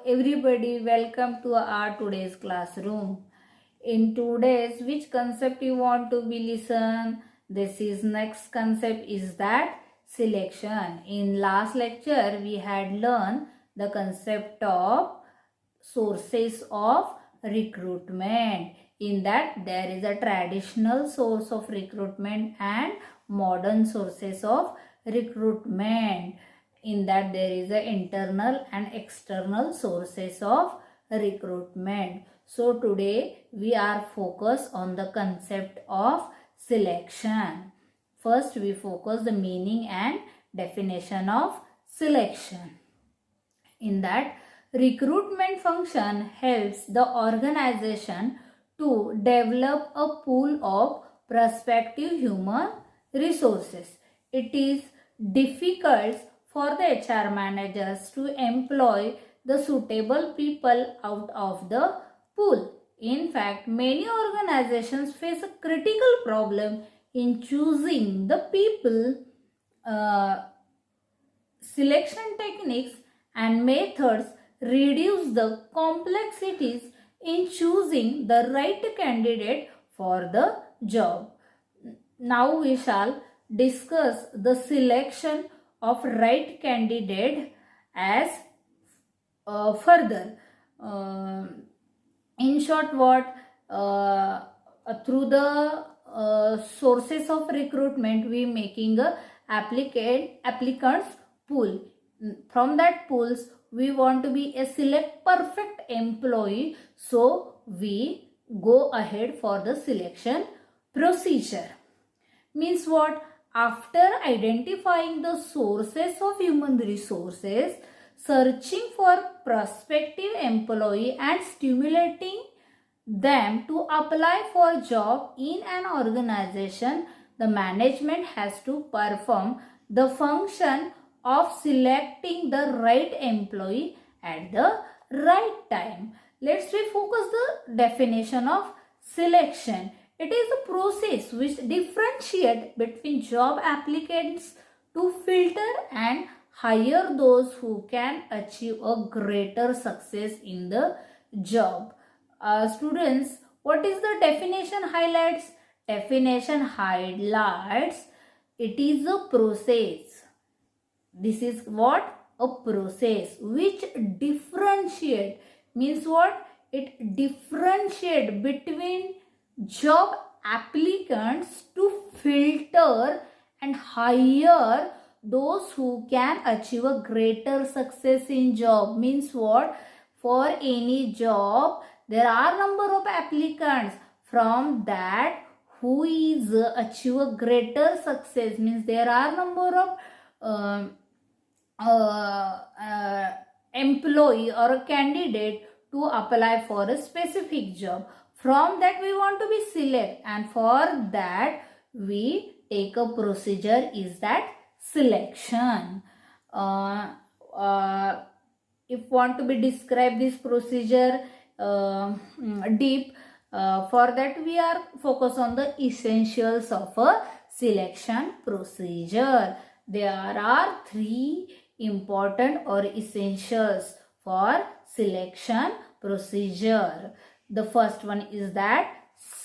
everybody, welcome to our today's classroom. In today's, which concept you want to be listen? This is next concept is that selection. In last lecture, we had learned the concept of sources of recruitment. In that, there is a traditional source of recruitment and modern sources of recruitment. In that, there is a internal and external sources of recruitment. So today we are focused on the concept of selection. First, we focus the meaning and definition of selection. In that, recruitment function helps the organization to develop a pool of prospective human resources. It is difficult for the HR managers to employ the suitable people out of the pool. In fact, many organizations face a critical problem in choosing the people. Selection techniques and methods reduce the complexities in choosing the right candidate for the job. Now we shall discuss the selection of right candidate as further. In short, what through the sources of recruitment, we making a applicants pool. From that pools, we want to be a select perfect employee, so we go ahead for the selection procedure. Means what? After identifying the sources of human resources, searching for prospective employee and stimulating them to apply for job in an organization, the management has to perform the function of selecting the right employee at the right time. Let's refocus the definition of selection. It is a process which differentiates between job applicants to filter and hire those who can achieve a greater success in the job. Students, what is the definition highlights? Definition highlights it is a process. This is what? A process which differentiate means what? It differentiate between job applicants to filter and hire those who can achieve a greater success in job. Means what? For any job, there are number of applicants. From that, who is achieve a greater success means there are number of employee or a candidate to apply for a specific job. From that we want to be select, and for that we take a procedure is that selection. If want to be describe this procedure deep, for that we are focused on the essentials of a selection procedure. There are three important or essentials for selection procedure. The first one is that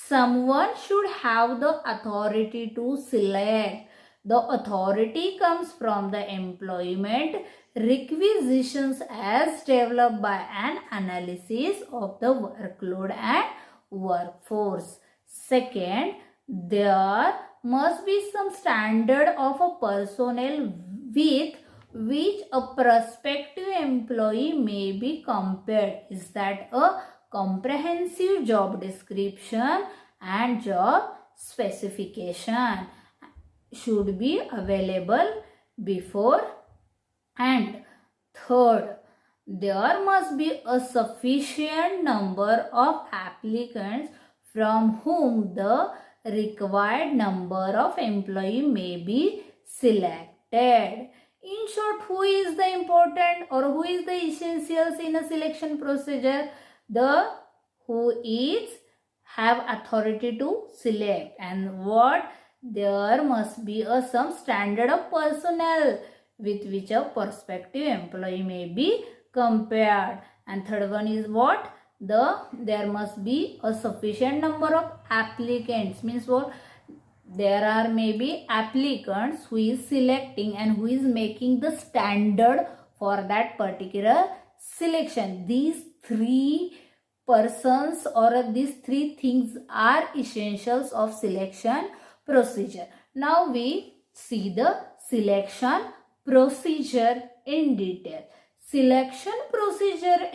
someone should have the authority to select. The authority comes from the employment requisitions as developed by an analysis of the workload and workforce. Second, there must be some standard of a personnel with which a prospective employee may be compared. Is that a comprehensive job description and job specification should be available before. And third, there must be a sufficient number of applicants from whom the required number of employee may be selected. In short, who is the important or who is the essentials in a selection procedure? The who is have authority to select, and what? There must be some standard of personnel with which a prospective employee may be compared, And third one is what? There must be a sufficient number of applicants. Means what? There are maybe applicants who is selecting and who is making the standard for that particular selection. These three persons or these three things are essentials of selection procedure. Now we see the selection procedure in detail. Selection procedure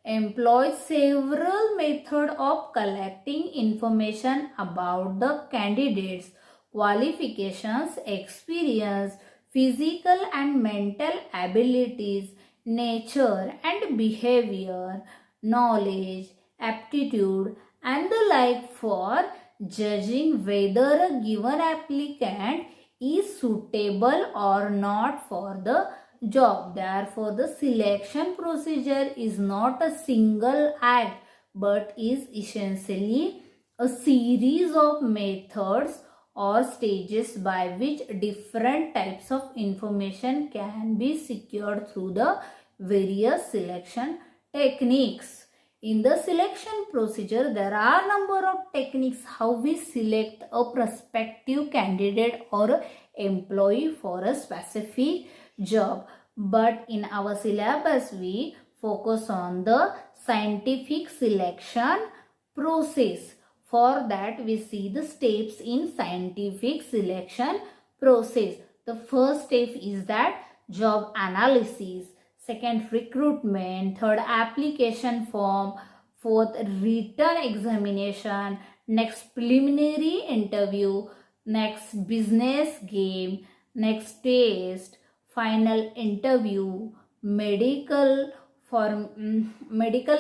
employs several methods of collecting information about the candidates' qualifications, experience, physical and mental abilities, nature and behavior, knowledge, aptitude, and the like for judging whether a given applicant is suitable or not for the job. Therefore, the selection procedure is not a single act but is essentially a series of methods or stages by which different types of information can be secured through the various selection techniques. In the selection procedure, there are number of techniques how we select a prospective candidate or employee for a specific job. But in our syllabus, we focus on the scientific selection process. For that, we see the steps in scientific selection process. The first step is that job analysis. Second, recruitment. Third, application form. Fourth, written examination. Next, preliminary interview. Next, business game. Next, test. Final interview. Medical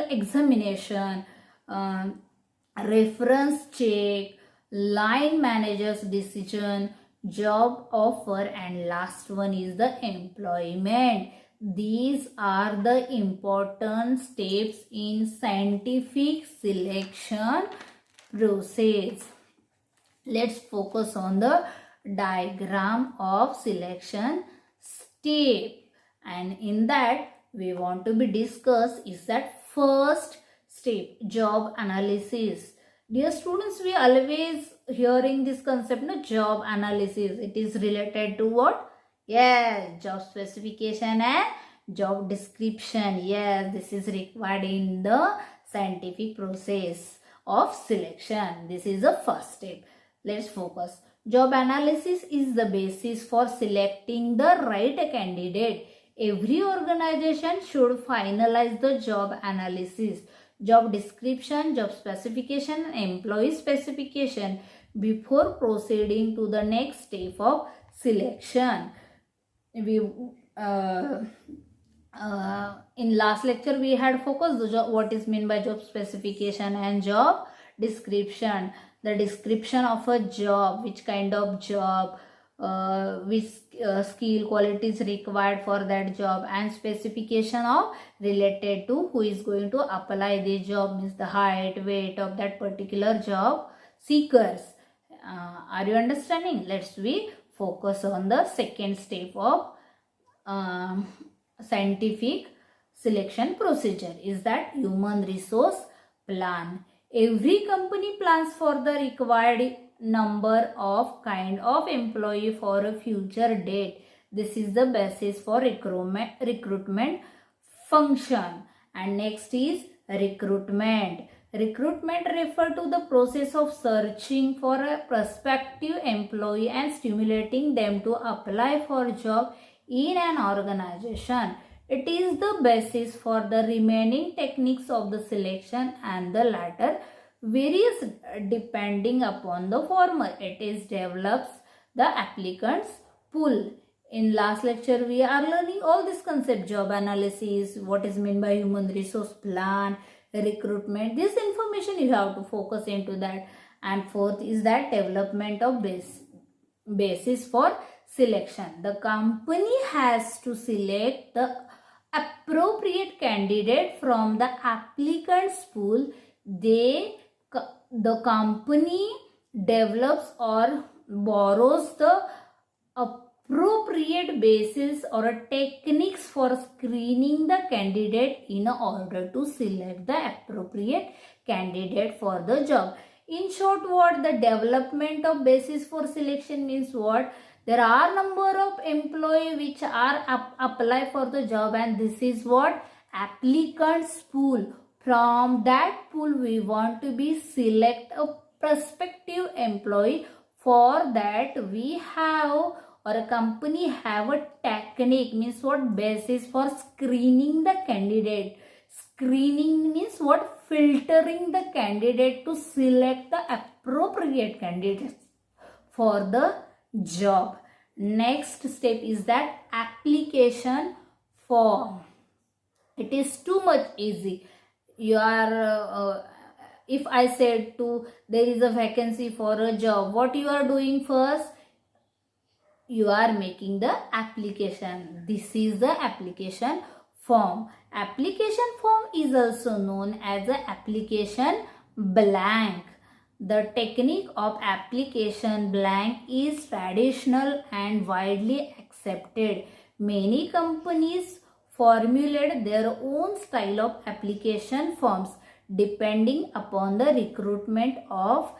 examination. Reference check. Line manager's decision. Job offer, and last one is the employment. These are the important steps in scientific selection process. Let's focus on the diagram of selection step, and in that we want to be discussed is that first step, job analysis. Dear students, we always hearing this concept, no, job analysis. It is related to what? Yes, job specification and job description. Yes, this is required in the scientific process of selection. This is the first step. Let's focus. Job analysis is the basis for selecting the right candidate. Every organization should finalize the job analysis, job description, job specification, and employee specification before proceeding to the next step of selection. We in last lecture we had focused the job, what is meant by job specification and job description. The description of a job, which kind of job, which skill qualities required for that job, and specification of related to who is going to apply the job, means the height, weight of that particular job seekers. Are you understanding? Let's we focus on the second step of scientific selection procedure is that human resource plan. Every company plans for the required number of kind of employee for a future date. This is the basis for recruitment function. And next is recruitment. Recruitment refers to the process of searching for a prospective employee and stimulating them to apply for a job in an organization. It is the basis for the remaining techniques of the selection, and the latter varies depending upon the former. It is develops the applicants pool. In last lecture we are learning all this concept, job analysis, what is meant by human resource plan, recruitment. This information you have to focus into that. And fourth is that development of basis for selection. The company has to select the appropriate candidate from the applicants pool. The company develops or borrows the appropriate basis or techniques for screening the candidate in order to select the appropriate candidate for the job. In short, what the development of basis for selection means what? There are number of employee which are apply for the job, and this is what applicants pool. From that pool we want to be select a prospective employee. For that we have, or a company have a technique, means what, basis for screening the candidate. Screening means what? Filtering the candidate to select the appropriate candidates for the job. Next step is that application form. It is too much easy. You are if I said to there is a vacancy for a job, what you are doing first? You are making the application. This is the application form. Application form is also known as the application blank. The technique of application blank is traditional and widely accepted. Many companies formulate their own style of application forms depending upon the recruitment of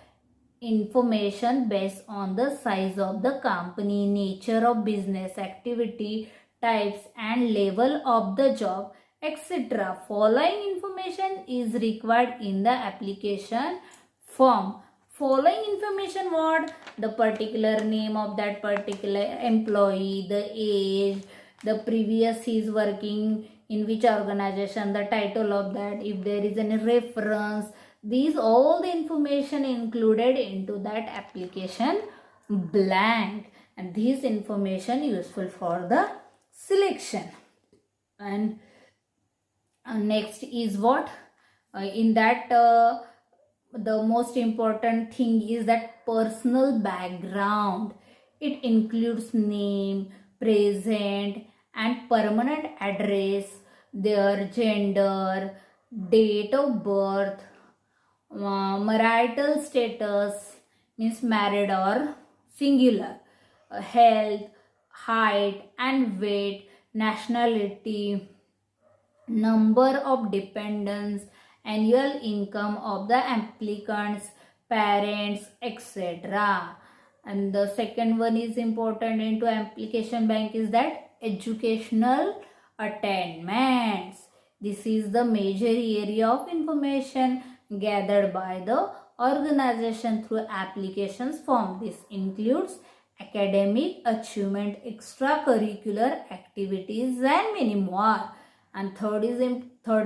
information based on the size of the company, nature of business activity, types and level of the job, etc. Following information is required in the application form. Following information what? The particular name of that particular employee, the age, the previous he is working in which organization, the title of that, if there is any reference, these all the information included into that application blank, and this information useful for the selection. And next is what? In that the most important thing is that personal background. It includes name, present and permanent address, their gender, date of birth, marital status, means married or singular, health, height and weight, nationality, number of dependents, annual income of the applicants, parents, etc. And the second one is important into application bank is that educational attainments. This is the major area of information gathered by the organization through applications form. This includes academic achievement, extracurricular activities and many more. And third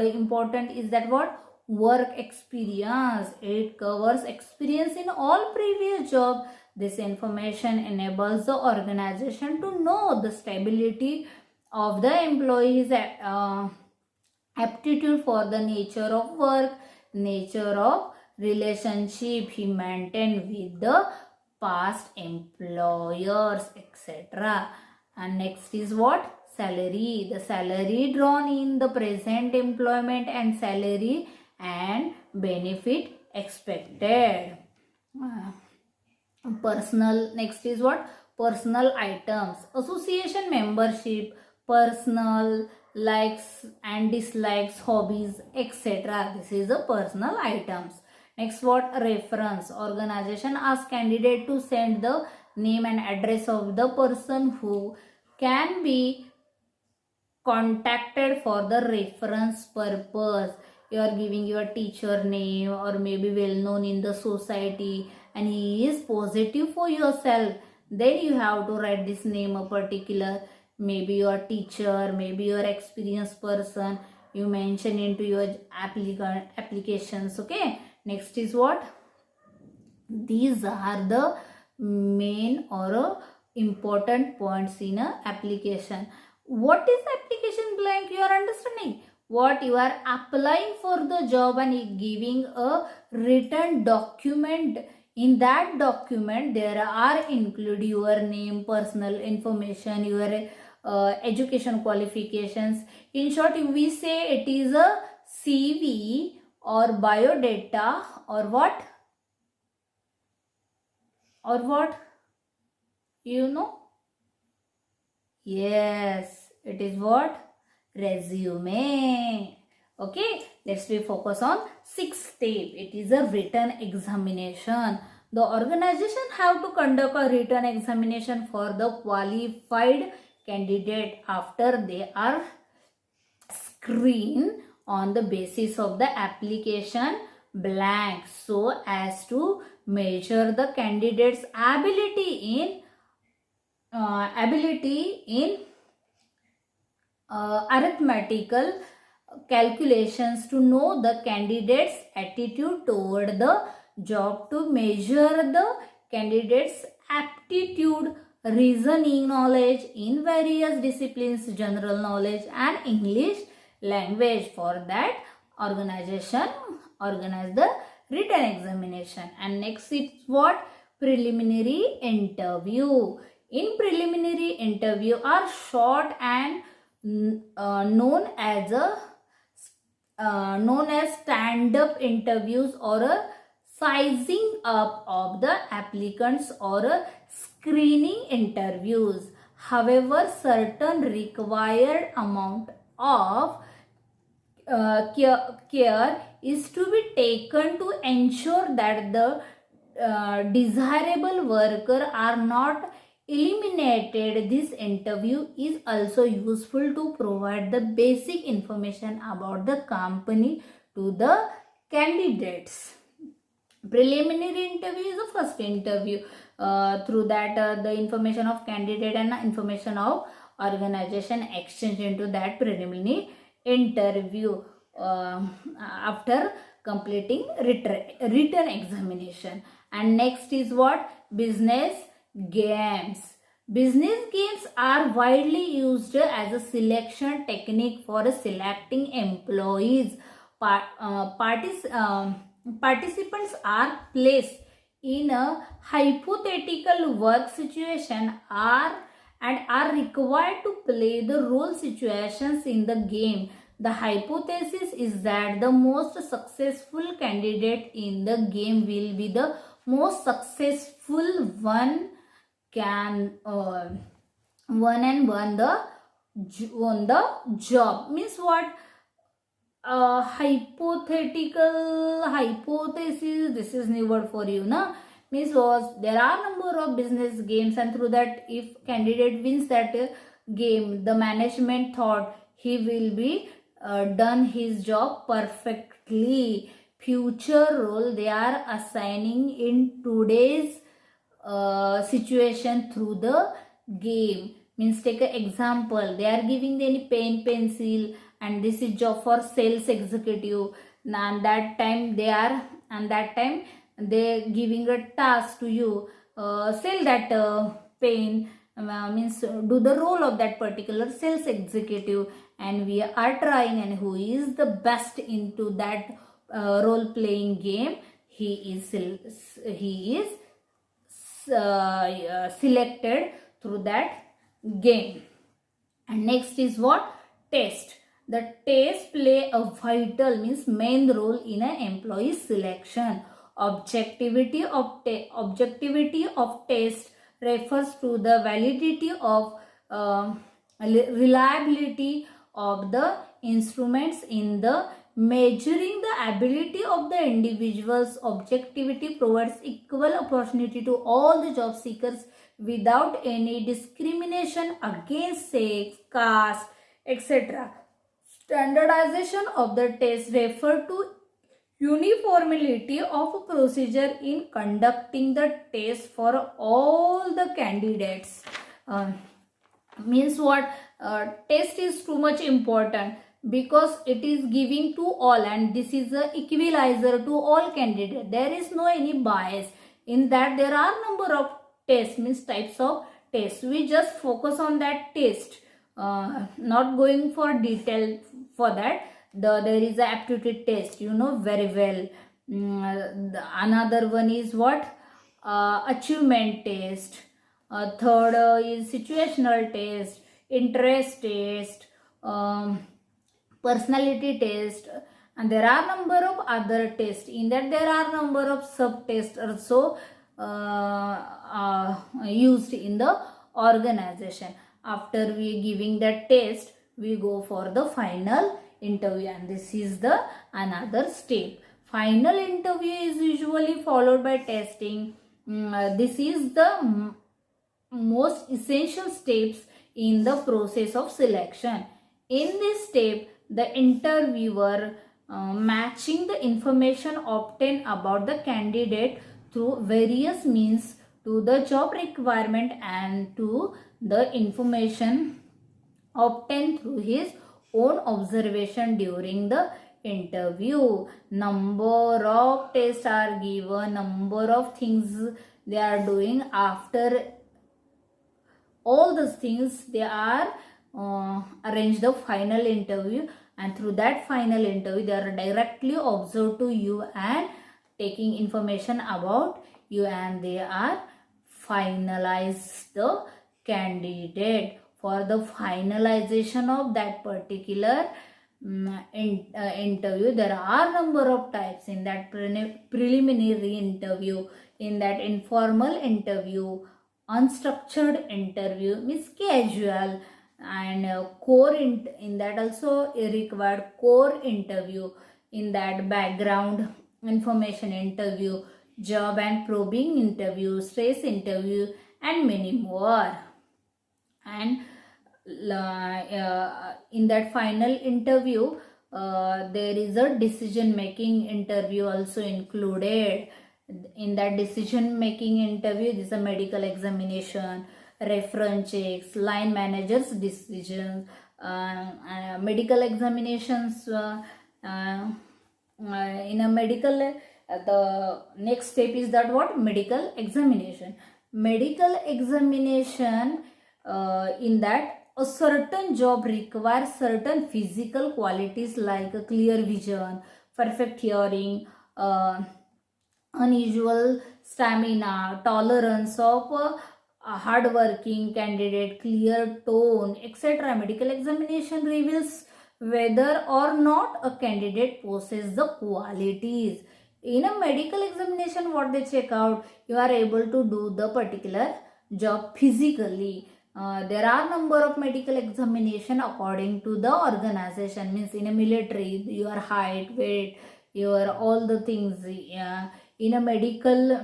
important is that what? Work experience. It covers experience in all previous job. This information enables the organization to know the stability of the employees' aptitude for the nature of work, nature of relationship he maintained with the past employers, etc. And next is what? Salary. The salary drawn in the present employment and salary and benefit expected. Personal, next is what? Personal items. Association membership, personal likes and dislikes, hobbies, etc. This is the personal items. Next what? Reference. Organization asks candidate to send the name and address of the person who can be contacted for the reference purpose. You are giving your teacher name or maybe well known in the society and he is positive for yourself, then you have to write this name a particular, maybe your teacher, maybe your experienced person, you mention into your applications. Okay, next is what? These are the main or important points in a application. What is application blank? You are understanding what? You are applying for the job and giving a written document. In that document there are include your name, personal information, your education qualifications. In short, we say it is a CV or biodata or what? Or what? You know? Yes, it is what? Resume. Okay, let's we focus on sixth step. It is a written examination. The organization have to conduct a written examination for the qualified candidate after they are screened on the basis of the application blank, so as to measure the candidate's ability in arithmetical calculations, to know the candidate's attitude toward the job, to measure the candidate's aptitude, reasoning knowledge in various disciplines, general knowledge and English language. For that, organization organize the written examination. And next is what? Preliminary interview. In preliminary interview are short and known as stand-up interviews, or a sizing up of the applicants, or a screening interviews. However, certain required amount of care is to be taken to ensure that the desirable worker are not eliminated. This interview is also useful to provide the basic information about the company to the candidates. Preliminary interview is the first interview. Through that, the information of candidate and information of organization exchange into that preliminary interview after completing written examination. And next is what? Business games. Business games are widely used as a selection technique for selecting employees. Participants are placed in a hypothetical work situation and are required to play the role situations in the game. The hypothesis is that the most successful candidate in the game will be the most successful one, can won the job. Means what? Hypothetical hypothesis, this is new word for you, na? Means was there are number of business games, and through that, if candidate wins that game, the management thought he will be done his job perfectly. Future role they are assigning in today's situation through the game. Means take an example, they are giving any pen, pencil, and this is job for sales executive, and that time they giving a task to you, sell that pen, means do the role of that particular sales executive, and we are trying, and who is the best into that role playing game, he is selected through that game. And next is what? Test. The test play a vital, means main role in an employee selection. Objectivity of test refers to the validity of reliability of the instruments in the measuring the ability of the individuals. Objectivity provides equal opportunity to all the job seekers without any discrimination against sex, caste, etc. Standardization of the test refer to uniformity of procedure in conducting the test for all the candidates. Means what? Test is too much important because it is giving to all, and this is a equalizer to all candidates. There is no any bias in that. There are number of tests, means types of tests. We just focus on that test, not going for detail for that. There is a aptitude test, you know very well. Another one is what? Achievement test. Third is situational test, interest test, personality test, and there are number of other tests. In that there are number of sub tests also used in the organization. after we giving that test, we go for the final interview, and this is the another step. Final interview is usually followed by testing. This is the most essential steps in the process of selection. In this step, the interviewer matching the information obtained about the candidate through various means to the job requirement and to the information obtained through his own observation during the interview. Number of tests are given, number of things they are doing. After all those things, they are arrange the final interview, and through that final interview they are directly observed to you and taking information about you, and they are finalize the candidate. For the finalization of that particular interview, there are number of types. In that preliminary interview, in that informal interview, unstructured interview, means casual, and core in that also required core interview, in that background information interview, job and probing interview, stress interview, and many more. And in that final interview, there is a decision making interview also included. In that decision making interview, this is a medical examination, reference checks, line managers decisions, medical examinations. In a medical, the next step is that what? Medical examination. Medical examination, in that a certain job requires certain physical qualities like a clear vision, perfect hearing, unusual stamina, tolerance of a hardworking candidate, clear tone, etc. Medical examination reveals whether or not a candidate possesses the qualities. In a medical examination, what they check out, you are able to do the particular job physically. There are number of medical examination according to the organization. Means in a military, your height, weight, your all the things. In a medically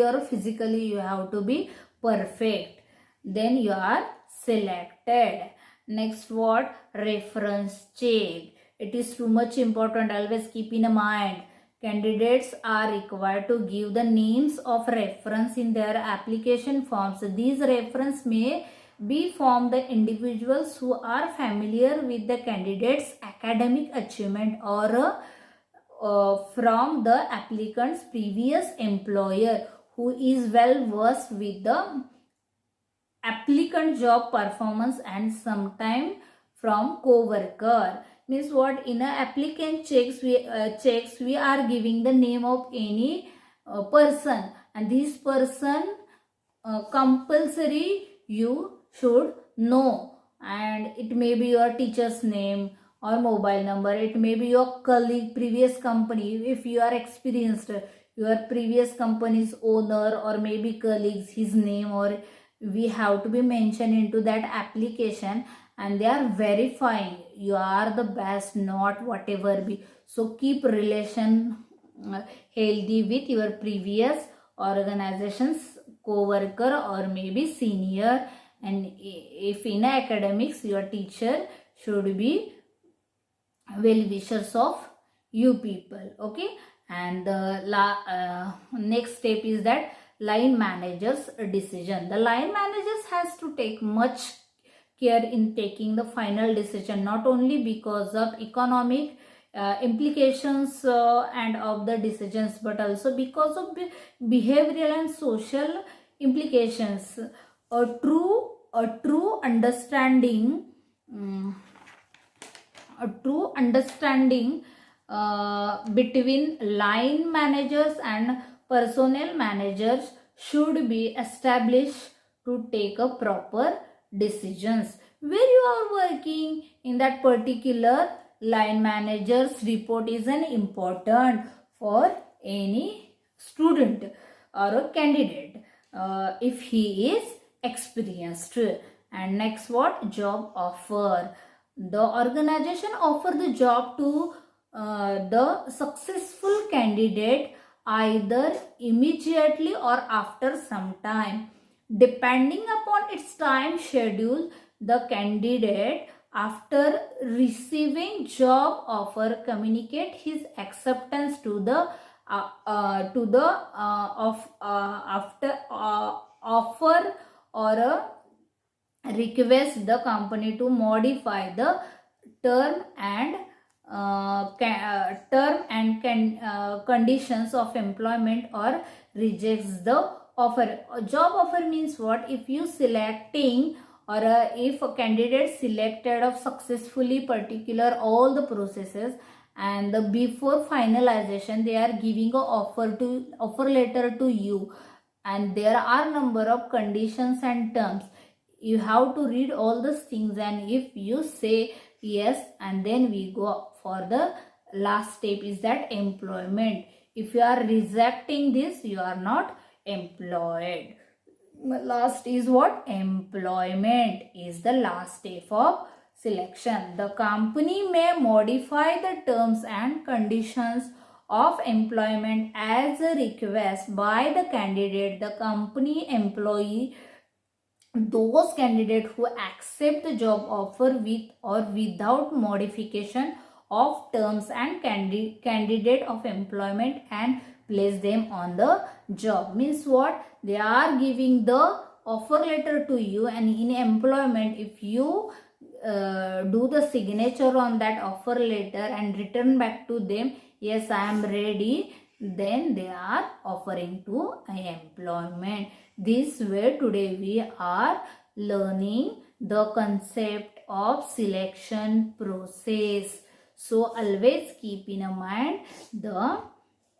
or physically, you have to be perfect. Then you are selected. Next, what? Reference check. It is too much important. Always keep in mind. Candidates are required to give the names of reference in their application forms. These reference may be from the individuals who are familiar with the candidate's academic achievement, or from the applicant's previous employer who is well versed with the applicant job performance, and sometime from co-worker. Means what? In a applicant checks, we are giving the name of any person, and this person compulsory you should know, and it may be your teacher's name or mobile number, it may be your colleague, previous company, if you are experienced, your previous company's owner, or maybe colleagues, his name, or we have to be mentioned into that application, and they are verifying you are the best, not whatever be. So keep relation healthy with your previous organization's co-worker or maybe senior, and if in academics, your teacher should be well-wishers of you people. Okay, and the next step is that line manager's decision. The line managers has to take much care in taking the final decision, not only because of economic implications and of the decisions, but also because of behavioral and social implications. A true understanding between line managers and personnel managers should be established to take a proper decisions. Where you are working, in that particular line manager's report is an important for any student or a candidate. If he is experienced. And next, what? Job offer. The organization offer the job to the successful candidate either immediately or after some time. Depending upon its time schedule, the candidate after receiving job offer communicate his acceptance to the after offer or request the company to modify the term and conditions of employment or rejects the offer. Job offer means what? If you selecting or if a candidate selected of successfully particular all the processes, and before finalization they are giving a offer letter to you, and there are number of conditions and terms. You have to read all these things, and if you say yes, and then we go for the last step, is that employment. If you are rejecting this, you are not employed. Last is what? Employment is the last step of selection. The company may modify the terms and conditions of employment as a request by the candidate. The company employee those candidates who accept the job offer with or without modification of terms and candidate of employment and place them on the job. Means what? They are giving the offer letter to you, and in employment, if you do the signature on that offer letter and return back to them, yes, I am ready, then they are offering to employment. This way today we are learning the concept of selection process. So always keep in mind, the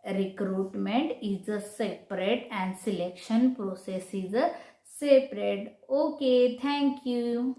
recruitment is a separate and selection process is a separate. Okay, thank you.